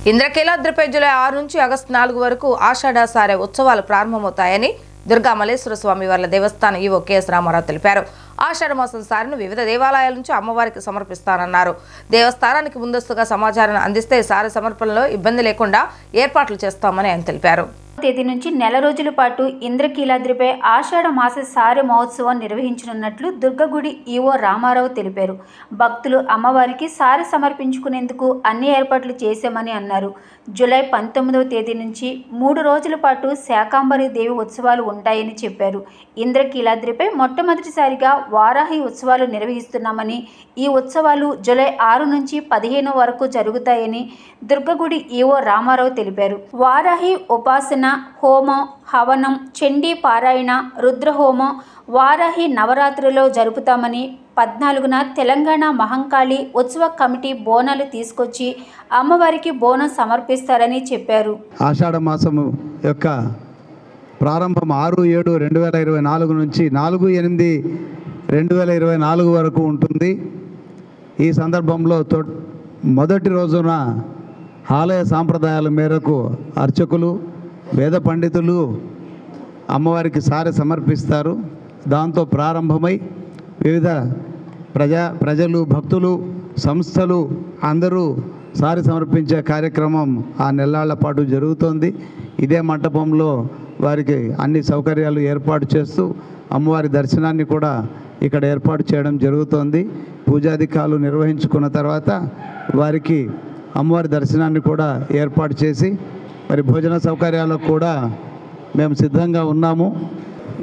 ఇంద్రకీలాద్రిపై జూలై 6 నుంచి ఆగస్టు 4 వరకు ఆషాఢాసారే ఉత్సవాలు ప్రారంభమవుతాయని దుర్గా మల్లేశ్వర స్వామి వార్ల దేవస్థాన ఈవో కెఎస్ రామారావు తెలిపారు. ఆషాఢ మాసం సారిను వివిధ దేవాలయాల నుంచి అమ్మవారికి సమర్పిస్తానన్నారు. దేవస్థానానికి ముందస్తుగా సమాచారాన్ని అందిస్తే సారి సమర్పణలో ఇబ్బంది లేకుండా ఏర్పాట్లు చేస్తామని ఆయన తెలిపారు. తేదీ నుంచి నెల రోజుల పాటు ఇంద్రకీలాద్రిపై ఆషాఢ మాస సారె మహోత్సవం నిర్వహించనున్నట్లు దుర్గగుడి ఈవో రామారావు తెలిపారు. భక్తులు అమ్మవారికి సారె సమర్పించుకునేందుకు అన్ని ఏర్పాట్లు చేశామని అన్నారు. జూలై 19వ తేదీ నుంచి 3 రోజుల పాటు శాకాంబరి దేవి ఉత్సవాలు ఉంటాయని చెప్పారు. ఇంద్రకీలాద్రిపై మొట్టమొదటిసారిగా వారాహి ఉత్సవాలు నిర్వహిస్తున్నామని, ఈ ఉత్సవాలు జూలై 6 నుంచి 15 వరకు జరుగుతాయని దుర్గగుడి ఈవో రామారావు తెలిపారు. వారాహి ఉపాసన, హోమం, హవనం, చండీ పారాయణ, రుద్రహోమం వారాహి నవరాత్రిలో జరుపుతామని, 14న తెలంగాణ మహంకాళి ఉత్సవ కమిటీ బోనాలు తీసుకొచ్చి అమ్మవారికి బోనం సమర్పిస్తారని చెప్పారు. ఆషాఢ మాసము యొక్క ప్రారంభం 6/7/2024 నుంచి 4/8/2024 వరకు ఉంటుంది. ఈ సందర్భంలో మొదటి రోజున ఆలయ సాంప్రదాయాల మేరకు అర్చకులు, వేద పండితులు అమ్మవారికి సారె సమర్పిస్తారు. దాంతో ప్రారంభమై వివిధ ప్రజలు, భక్తులు, సంస్థలు అందరూ సారె సమర్పించే కార్యక్రమం ఆ నెల్లాళ్ల పాటు జరుగుతోంది. ఇదే మంటపంలో వారికి అన్ని సౌకర్యాలు ఏర్పాటు చేస్తూ అమ్మవారి దర్శనాన్ని కూడా ఇక్కడ ఏర్పాటు చేయడం జరుగుతోంది. పూజాధికారులు నిర్వహించుకున్న తర్వాత వారికి అమ్మవారి దర్శనాన్ని కూడా ఏర్పాటు చేసి మరి భోజన సౌకర్యాలకు కూడా మేము సిద్ధంగా ఉన్నాము.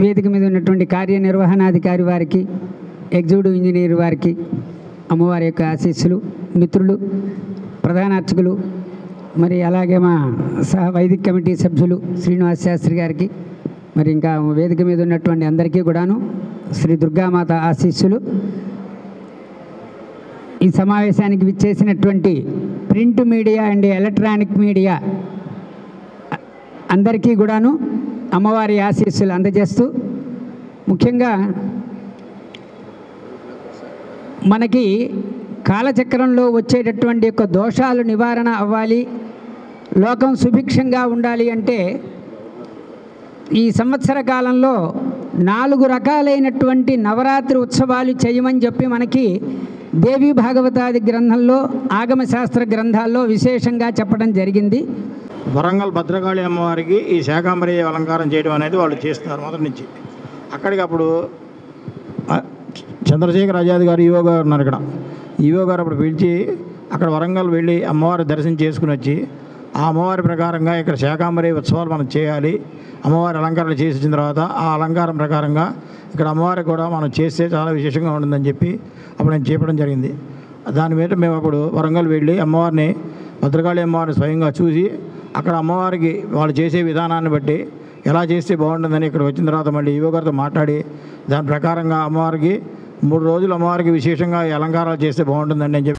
వేదిక మీద ఉన్నటువంటి కార్యనిర్వహణాధికారి వారికి, ఎగ్జిక్యూటివ్ ఇంజనీర్ వారికి అమ్మవారి యొక్క ఆశీస్సులు, మిత్రులు, ప్రధాన అర్చకులు, మరి అలాగే మా వైదిక కమిటీ సభ్యులు శ్రీనివాస్ శాస్త్రి గారికి, మరి ఇంకా వేదిక మీద ఉన్నటువంటి అందరికీ కూడాను శ్రీ దుర్గామాత ఆశీస్సులు. ఈ సమావేశానికి విచ్చేసినటువంటి print media and electronic media అందరికీ కూడాను అమ్మవారి ఆశీస్సులు అందజేస్తూ, ముఖ్యంగా మనకి కాలచక్రంలో వచ్చేటటువంటి యొక్క దోషాలు నివారణ అవ్వాలి, లోకం సుభిక్షంగా ఉండాలి అంటే ఈ సంవత్సర కాలంలో 4 రకాలైనటువంటి నవరాత్రి ఉత్సవాలు చేయమని చెప్పి మనకి దేవీ భాగవతాది గ్రంథంలో, ఆగమశాస్త్ర గ్రంథాల్లో విశేషంగా చెప్పడం జరిగింది. వరంగల్ భద్రకాళి అమ్మవారికి ఈ శాకాంబరి అలంకారం చేయడం అనేది వాళ్ళు చేస్తున్నారు మొదటి నుంచి. అక్కడికి అప్పుడు చంద్రశేఖర్ ఆజాద్ గారు ఈవో గారు ఉన్నారు. ఇక్కడ ఈవో గారు అప్పుడు పిలిచి అక్కడ వరంగల్ వెళ్ళి అమ్మవారి దర్శనం చేసుకుని వచ్చి ఆ అమ్మవారి ప్రకారంగా ఇక్కడ శాకాంబరి ఉత్సవాలు మనం చేయాలి, అమ్మవారి అలంకరణ చేసి వచ్చిన తర్వాత ఆ అలంకారం ప్రకారంగా ఇక్కడ అమ్మవారికి కూడా మనం చేస్తే చాలా విశేషంగా ఉంటుందని చెప్పి అప్పుడు నేను చెప్పడం జరిగింది. దాని మీద మేము అప్పుడు వరంగల్ వెళ్ళి అమ్మవారిని, భద్రకాళి అమ్మవారిని స్వయంగా చూసి అక్కడ అమ్మవారికి వాళ్ళు చేసే విధానాన్ని బట్టి ఎలా చేస్తే బాగుంటుందని ఇక్కడ వచ్చిన తర్వాత మళ్ళీ ఈవో గారితో మాట్లాడి దాని ప్రకారంగా అమ్మవారికి 3 రోజులు అమ్మవారికి విశేషంగా ఈ అలంకారాలు చేస్తే బాగుంటుందని నేను చెప్పి